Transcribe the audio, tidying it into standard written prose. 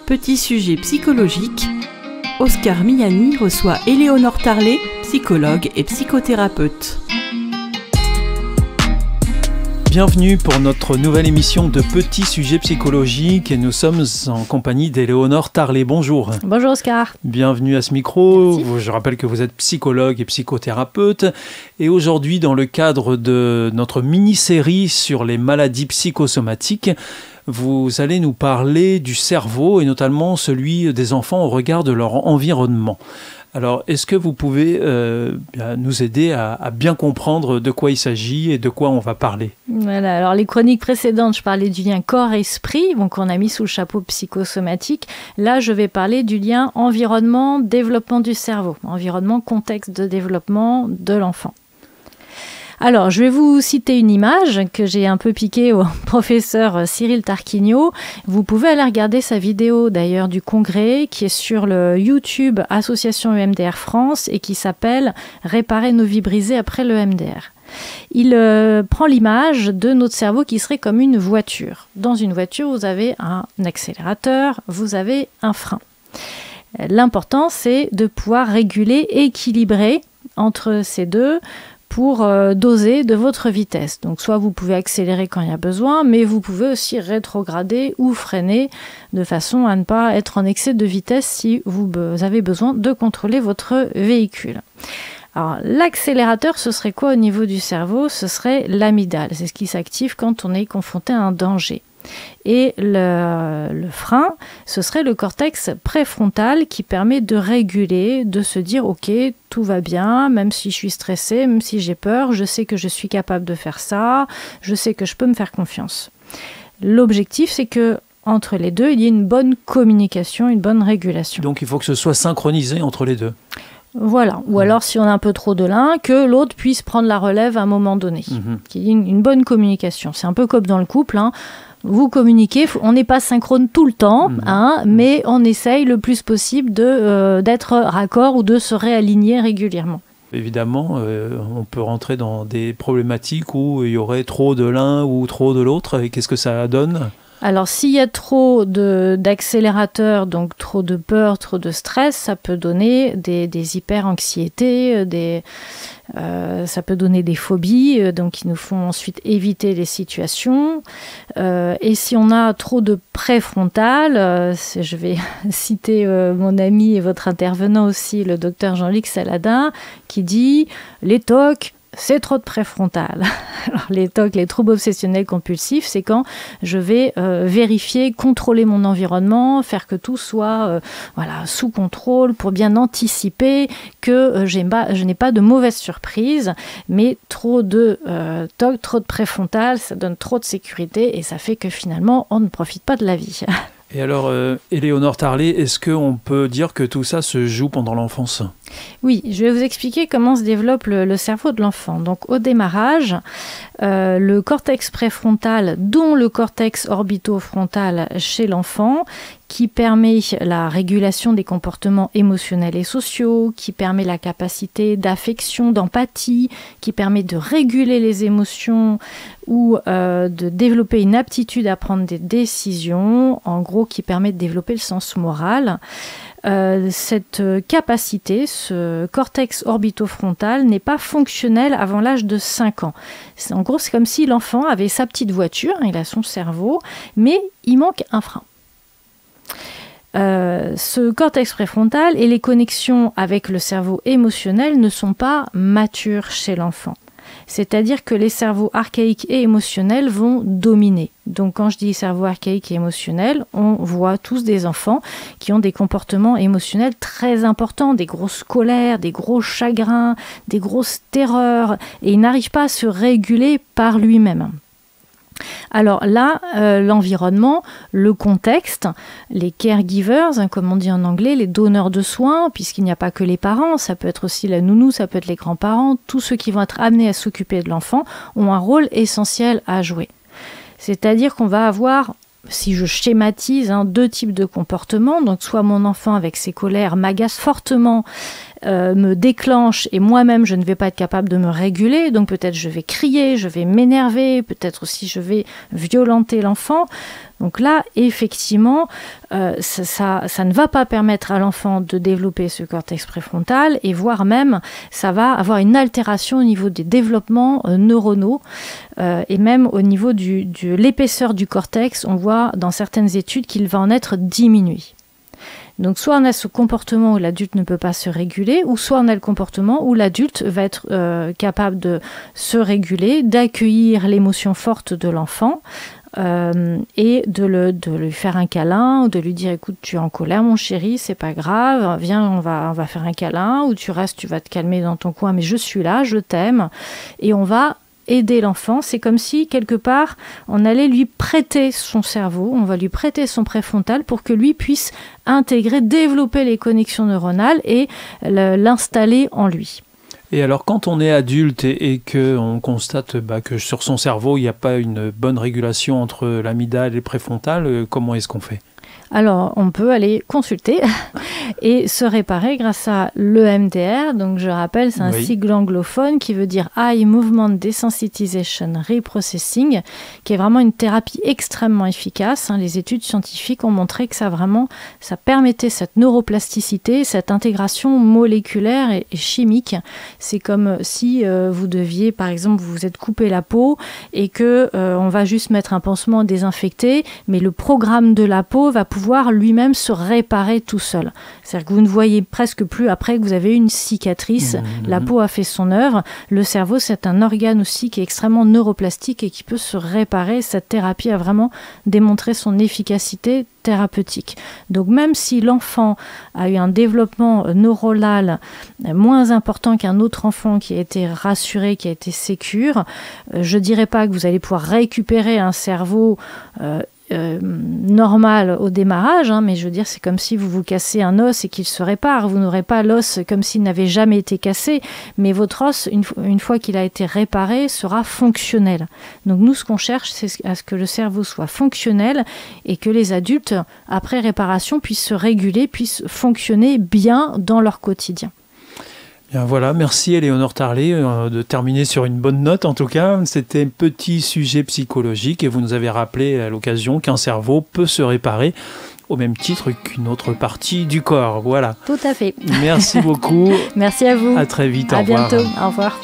Petit sujet psychologique, Oscar Miani reçoit Éléonore Tarlet, psychologue et psychothérapeute. Bienvenue pour notre nouvelle émission de Petit sujet psychologique et nous sommes en compagnie d'Éléonore Tarlet. Bonjour. Bonjour Oscar. Bienvenue à ce micro. Merci. Je rappelle que vous êtes psychologue et psychothérapeute et aujourd'hui dans le cadre de notre mini-série sur les maladies psychosomatiques, vous allez nous parler du cerveau et notamment celui des enfants au regard de leur environnement. Alors, est-ce que vous pouvez nous aider à bien comprendre de quoi il s'agit et de quoi on va parler ? Voilà, alors les chroniques précédentes, je parlais du lien corps-esprit, donc on a mis sous le chapeau psychosomatique. Là, je vais parler du lien environnement-développement du cerveau, environnement, contexte de développement de l'enfant. Alors, je vais vous citer une image que j'ai un peu piquée au professeur Cyril Tarquinio. Vous pouvez aller regarder sa vidéo d'ailleurs du congrès qui est sur le YouTube Association EMDR France et qui s'appelle « Réparer nos vies brisées après le EMDR ». Il prend l'image de notre cerveau qui serait comme une voiture. Dans une voiture, vous avez un accélérateur, vous avez un frein. L'important, c'est de pouvoir réguler, équilibrer entre ces deux pour doser de votre vitesse. Donc soit vous pouvez accélérer quand il y a besoin, mais vous pouvez aussi rétrograder ou freiner de façon à ne pas être en excès de vitesse si vous avez besoin de contrôler votre véhicule. Alors l'accélérateur, ce serait quoi au niveau du cerveau ? Ce serait l'amygdale. C'est ce qui s'active quand on est confronté à un danger. Et le frein, ce serait le cortex préfrontal qui permet de réguler, de se dire ok, tout va bien, même si je suis stressé, même si j'ai peur, je sais que je suis capable de faire ça, je sais que je peux me faire confiance. L'objectif, c'est que entre les deux, il y ait une bonne communication, une bonne régulation. Donc il faut que ce soit synchronisé entre les deux. Voilà, ou alors si on a un peu trop de l'un, que l'autre puisse prendre la relève à un moment donné, qu'il y ait une bonne communication. C'est un peu comme dans le couple, hein. Vous communiquez, on n'est pas synchrone tout le temps, mais on essaye le plus possible d'être raccord ou de se réaligner régulièrement. Évidemment, on peut rentrer dans des problématiques où il y aurait trop de l'un ou trop de l'autre. Et qu'est-ce que ça donne ? Alors, s'il y a trop d'accélérateurs, donc trop de peur, trop de stress, ça peut donner des hyper-anxiétés, ça peut donner des phobies, donc qui nous font ensuite éviter les situations. Et si on a trop de préfrontal, je vais citer mon ami et votre intervenant aussi, le docteur Jean-Luc Saladin, qui dit « les TOC ». C'est trop de préfrontal. Alors, les TOC, les troubles obsessionnels compulsifs, c'est quand je vais vérifier, contrôler mon environnement, faire que tout soit sous contrôle pour bien anticiper que je n'ai pas de mauvaises surprises. Mais trop de TOC, trop de préfrontal, ça donne trop de sécurité et ça fait que finalement, on ne profite pas de la vie. Et alors, Éléonore Tarlet, est-ce qu'on peut dire que tout ça se joue pendant l'enfance ? Oui, je vais vous expliquer comment se développe le cerveau de l'enfant. Donc, au démarrage, le cortex préfrontal, dont le cortex orbitofrontal chez l'enfant, qui permet la régulation des comportements émotionnels et sociaux, qui permet la capacité d'affection, d'empathie, qui permet de réguler les émotions ou de développer une aptitude à prendre des décisions, en gros qui permet de développer le sens moral. Cette capacité, ce cortex orbitofrontal n'est pas fonctionnel avant l'âge de 5 ans. En gros, c'est comme si l'enfant avait sa petite voiture, il a son cerveau, mais il manque un frein. Ce cortex préfrontal et les connexions avec le cerveau émotionnel ne sont pas matures chez l'enfant. C'est-à-dire que les cerveaux archaïques et émotionnels vont dominer. Donc quand je dis cerveau archaïque et émotionnel, on voit tous des enfants qui ont des comportements émotionnels très importants, des grosses colères, des gros chagrins, des grosses terreurs, et ils n'arrivent pas à se réguler par lui-même. Alors là, l'environnement, le contexte, les caregivers, comme on dit en anglais, les donneurs de soins, puisqu'il n'y a pas que les parents, ça peut être aussi la nounou, ça peut être les grands-parents, tous ceux qui vont être amenés à s'occuper de l'enfant ont un rôle essentiel à jouer. C'est-à-dire qu'on va avoir, si je schématise, deux types de comportements. Donc soit mon enfant avec ses colères m'agace fortement me déclenche et moi-même je ne vais pas être capable de me réguler, donc peut-être je vais crier, je vais m'énerver, peut-être aussi je vais violenter l'enfant. Donc là, effectivement, ça ne va pas permettre à l'enfant de développer ce cortex préfrontal et voire même, ça va avoir une altération au niveau des développements neuronaux et même au niveau de l'épaisseur du cortex. On voit dans certaines études qu'il va en être diminué. Donc soit on a ce comportement où l'adulte ne peut pas se réguler, ou soit on a le comportement où l'adulte va être capable de se réguler, d'accueillir l'émotion forte de l'enfant, et de lui faire un câlin ou de lui dire écoute, tu es en colère mon chéri, c'est pas grave, viens on va faire un câlin, ou tu restes, tu vas te calmer dans ton coin, mais je suis là, je t'aime, et on va aider l'enfant. C'est comme si quelque part on allait lui prêter son cerveau, on va lui prêter son préfrontal pour que lui puisse intégrer, développer les connexions neuronales et l'installer en lui. Et alors, quand on est adulte et qu'on constate que sur son cerveau, il n'y a pas une bonne régulation entre l'amygdale et le préfrontal, comment est-ce qu'on fait ? Alors, on peut aller consulter et se réparer grâce à l'EMDR. Donc, je rappelle, c'est un sigle anglophone qui veut dire Eye Movement Desensitization Reprocessing, qui est vraiment une thérapie extrêmement efficace. Les études scientifiques ont montré que ça permettait cette neuroplasticité, cette intégration moléculaire et chimique. C'est comme si vous deviez, par exemple, vous vous êtes coupé la peau et que on va juste mettre un pansement désinfecté, mais le programme de la peau va pouvoir lui-même se réparer tout seul. C'est-à-dire que vous ne voyez presque plus après que vous avez une cicatrice. La peau a fait son œuvre. Le cerveau, c'est un organe aussi qui est extrêmement neuroplastique et qui peut se réparer. Cette thérapie a vraiment démontré son efficacité thérapeutique. Donc même si l'enfant a eu un développement neuronal moins important qu'un autre enfant qui a été rassuré, qui a été sécure, je ne dirais pas que vous allez pouvoir récupérer un cerveau normal au démarrage, mais je veux dire, c'est comme si vous cassez un os et qu'il se répare. Vous n'aurez pas l'os comme s'il n'avait jamais été cassé, mais votre os, une fois qu'il a été réparé, sera fonctionnel. Donc nous, ce qu'on cherche, c'est à ce que le cerveau soit fonctionnel et que les adultes, après réparation, puissent se réguler, puissent fonctionner bien dans leur quotidien. Bien voilà, merci Éléonore Tarlet de terminer sur une bonne note en tout cas. C'était un petit sujet psychologique et vous nous avez rappelé à l'occasion qu'un cerveau peut se réparer au même titre qu'une autre partie du corps. Voilà. Tout à fait. Merci beaucoup. Merci à vous. À très vite. Au revoir. À bientôt. Au revoir. Au revoir.